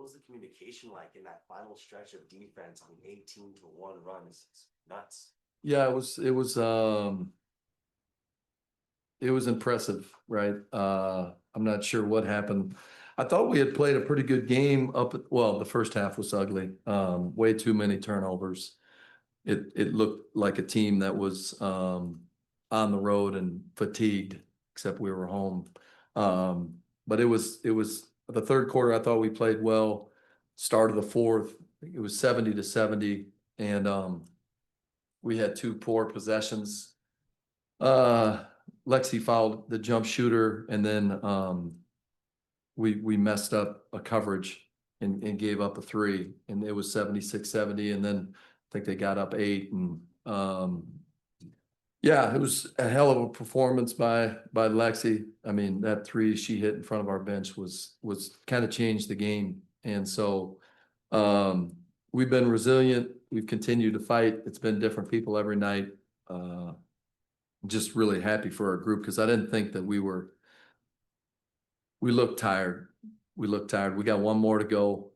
was the communication like in that final stretch of defense? I mean, 18-1 run is nuts. Yeah, it was impressive, right? I'm not sure what happened. I thought we had played a pretty good game well, the first half was ugly. Way too many turnovers. It looked like a team that was on the road and fatigued, except we were home. But it was the third quarter, I thought we played well. Start of the fourth, it was 70-70, and we had two poor possessions. Lexi fouled the jump shooter, and then we messed up a coverage and gave up a three, and it was 76-70, and then I think they got up 8, and yeah, it was a hell of a performance by Lexi. I mean, that three she hit in front of our bench was kind of changed the game, and so we've been resilient. We've continued to fight. It's been different people every night. Just really happy for our group, because I didn't think that we looked tired. We looked tired. We got one more to go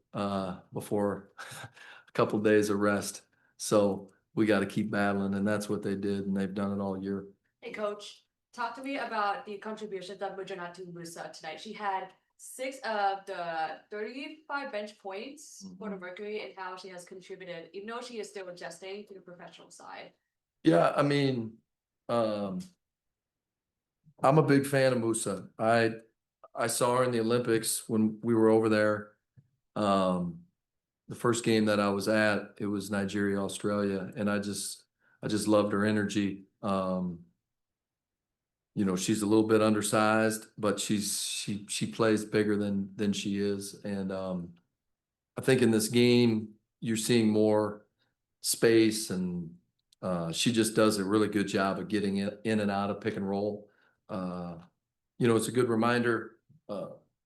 before a couple of days of rest. So we got to keep battling, and that's what they did, and they've done it all year. Hey, Coach, talk to me about the contributions of Mujanatu Musa tonight. She had 6 of the 35 bench points for the Mercury, and how she has contributed, even though she is still adjusting to the professional side. Yeah, I mean, I'm a big fan of Musa. I saw her in the Olympics when we were over there. The first game that I was at, it was Nigeria, Australia, and I just loved her energy. You know, she's a little bit undersized, but she plays bigger than she is. And I think in this game, you're seeing more space, and she just does a really good job of getting in and out of pick and roll. You know, it's a good reminder.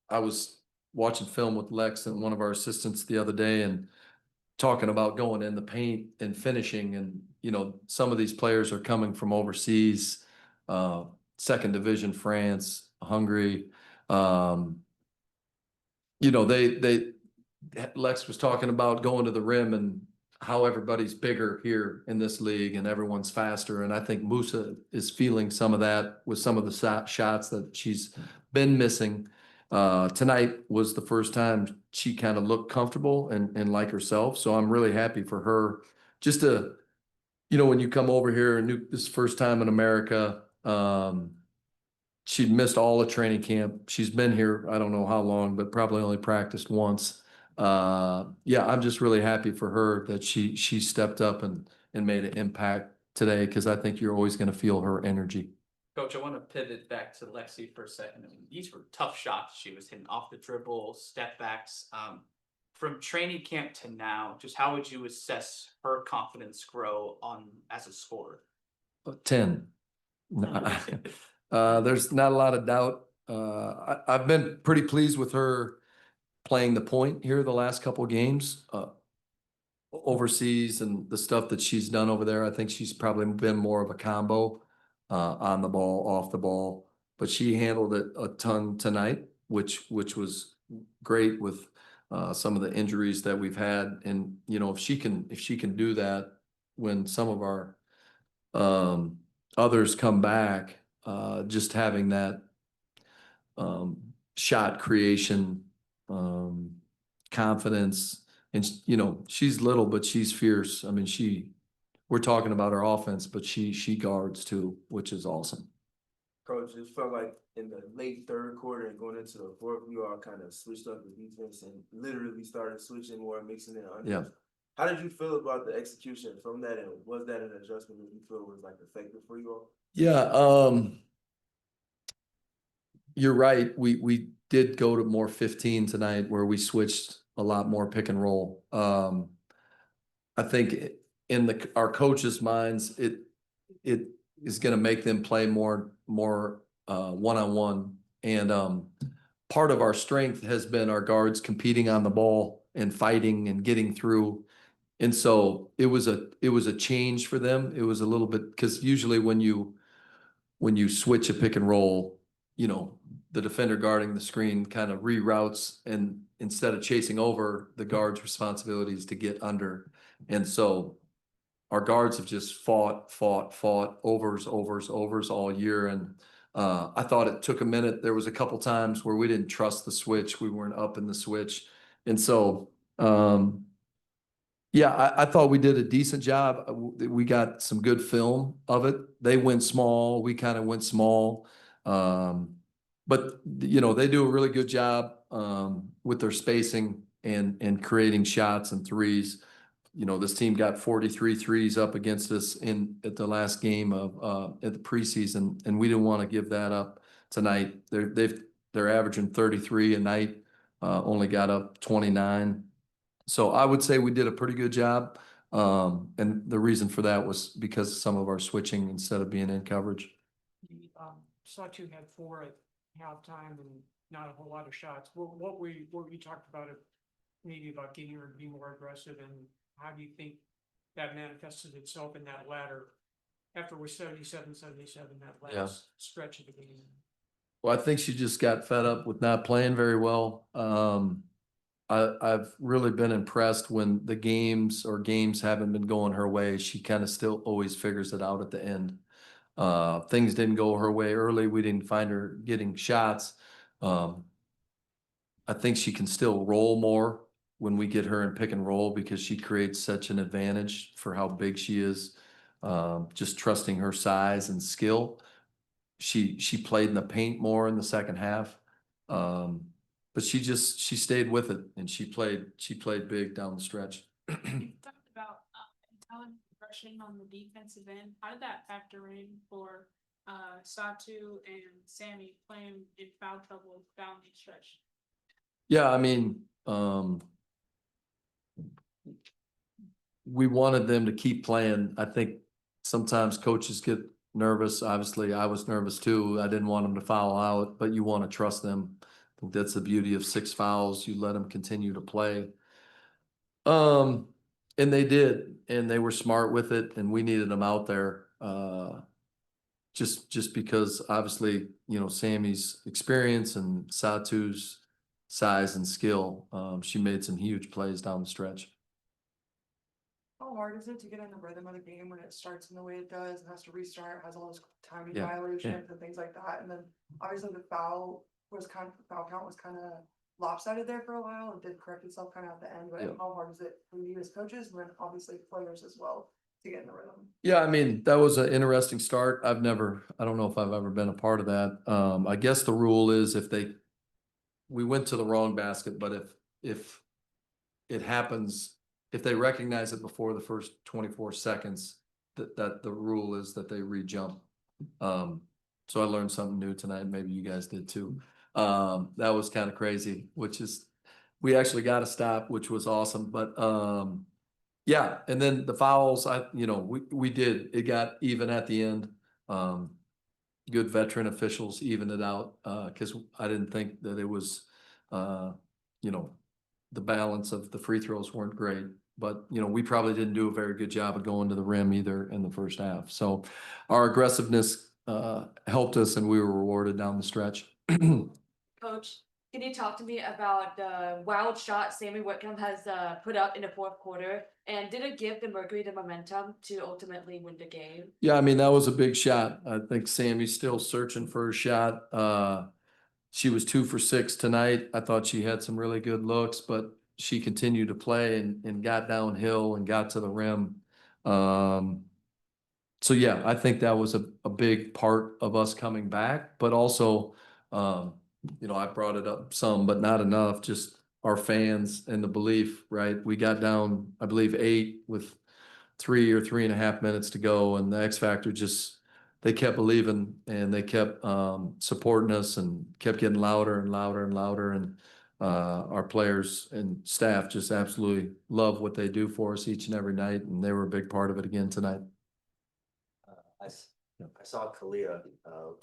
I was watching film with Lex and one of our assistants the other day, and talking about going in the paint and finishing. And, you know, some of these players are coming from overseas, second division, France, Hungary. You know, Lex was talking about going to the rim and how everybody's bigger here in this league and everyone's faster. And I think Musa is feeling some of that with some of the shots that she's been missing. Tonight was the first time she kind of looked comfortable and like herself. So I'm really happy for her. Just to, you know, when you come over here and this first time in America, she'd missed all the training camp. She's been here, I don't know how long, but probably only practiced once. Yeah, I'm just really happy for her that she stepped up and made an impact today, because I think you're always going to feel her energy. Coach, I want to pivot back to Lexi for a second. I mean, these were tough shots she was hitting off the dribble, step backs. From training camp to now, just how would you assess her confidence grow as a scorer? 10. There's not a lot of doubt. I've been pretty pleased with her playing the point here the last couple of games. Overseas and the stuff that she's done over there, I think she's probably been more of a combo. On the ball, off the ball, but she handled it a ton tonight, which was great with some of the injuries that we've had. And you know, if she can do that when some of our others come back, just having that shot creation, confidence, and you know, she's little but she's fierce. I mean, we're talking about her offense, but she guards too, which is awesome. Coach, it felt like in the late third quarter and going into the fourth, you all kind of switched up the defense and literally started switching more, mixing it on. Yeah. How did you feel about the execution from that, and was that an adjustment that you feel was like effective for you all? Yeah, you're right. We did go to more 15 tonight, where we switched a lot more pick and roll. I think in our coaches' minds, it is going to make them play more one-on-one. And part of our strength has been our guards competing on the ball and fighting and getting through. And so it was a change for them. It was a little bit, because usually when you switch a pick and roll, you know, the defender guarding the screen kind of reroutes, and instead of chasing over, the guard's responsibility is to get under. And so our guards have just fought, overs all year. And I thought it took a minute. There was a couple times where we didn't trust the switch. We weren't up in the switch. And so, yeah, I thought we did a decent job. We got some good film of it. They went small. We kind of went small. But, you know, they do a really good job with their spacing and creating shots and threes. You know, this team got 43 threes up against us at the last game of at the preseason, and we didn't want to give that up tonight. They're averaging 33 a night, only got up 29. So I would say we did a pretty good job. And the reason for that was because of some of our switching instead of being in coverage. Saw you had 4 at halftime and not a whole lot of shots. What we talked about it, maybe about getting her to be more aggressive, and how do you think that manifested itself in that latter, after we're 77, that last stretch of the game? Well, I think she just got fed up with not playing very well. I've really been impressed when the games haven't been going her way. She kind of still always figures it out at the end. Things didn't go her way early. We didn't find her getting shots. I think she can still roll more when we get her in pick and roll, because she creates such an advantage for how big she is. Just trusting her size and skill. She played in the paint more in the second half. But she stayed with it, and she played big down the stretch. You talked about talent progression on the defensive end. How did that factor in for Satu and Sammy playing in foul trouble down the stretch? Yeah, I mean, we wanted them to keep playing. I think sometimes coaches get nervous. Obviously, I was nervous too. I didn't want them to foul out, but you want to trust them. I think that's the beauty of 6 fouls. You let them continue to play. And they did, and they were smart with it, and we needed them out there. Just because obviously, you know, Sammy's experience and Satu's size and skill, she made some huge plays down the stretch. How hard is it to get in the rhythm of the game when it starts in the way it does and has to restart, has all those timing Yeah, violations and things like that? And then obviously the foul count was kind of lopsided there for a while and did correct itself kind of at the end. But Yeah. how hard is it for you as coaches and then obviously players as well to get in the rhythm? Yeah, I mean, that was an interesting start. I don't know if I've ever been a part of that. I guess the rule is we went to the wrong basket, but if it happens, if they recognize it before the first 24 seconds, that the rule is that they re-jump. So I learned something new tonight. Maybe you guys did too. That was kind of crazy, we actually got a stop, which was awesome. But yeah, and then the fouls, we did. It got even at the end. Good veteran officials evened it out, because I didn't think that it was, the balance of the free throws weren't great. But, we probably didn't do a very good job of going to the rim either in the first half. So our aggressiveness helped us, and we were rewarded down the stretch. Coach, can you talk to me about the wild shot Sammy Whitcomb has put up in the fourth quarter? And did it give the Mercury the momentum to ultimately win the game? Yeah, I mean, that was a big shot. I think Sammy's still searching for a shot. She was 2 for 6 tonight. I thought she had some really good looks, but she continued to play and got downhill and got to the rim. So yeah, I think that was a big part of us coming back, but also, I brought it up some, but not enough, just our fans and the belief, right? We got down, I believe 8 with 3 or 3.5 minutes to go, and the X Factor they kept believing, and they kept supporting us and kept getting louder and louder and louder. And our players and staff just absolutely love what they do for us each and every night, and they were a big part of it again tonight. I saw Kalia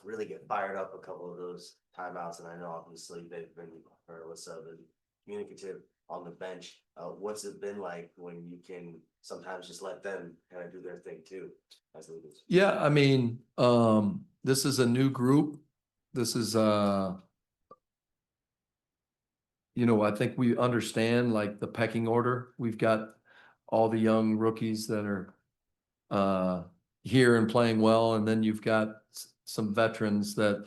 really get fired up a couple of those timeouts, and I know obviously they've been been communicative on the bench. What's it been like when you can sometimes just let them kind of do their thing too as leaders? Yeah, I mean, this is a new group this is, I think we understand like the pecking order. We've got all the young rookies that are here and playing well, and then you've got some veterans that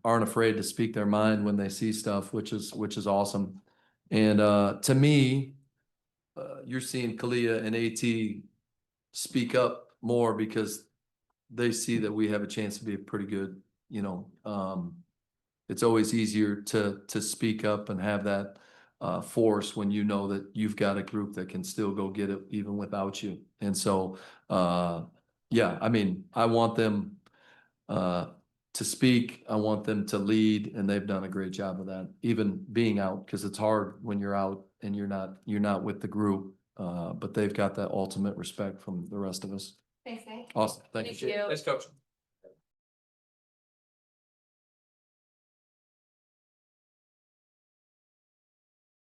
aren't afraid to speak their mind when they see stuff, which is awesome. And to me, you're seeing Kalia and AT speak up more because they see that we have a chance to be a pretty good, it's always easier to speak up and have that force when you know that you've got a group that can still go get it even without you. And so, yeah, I mean, I want them to speak. I want them to lead, and they've done a great job of that, even being out, because it's hard when you're out and you're not with the group. But they've got that ultimate respect from the rest of us. Thanks, Nick. Awesome. Thank you. Thank you. Let's coach.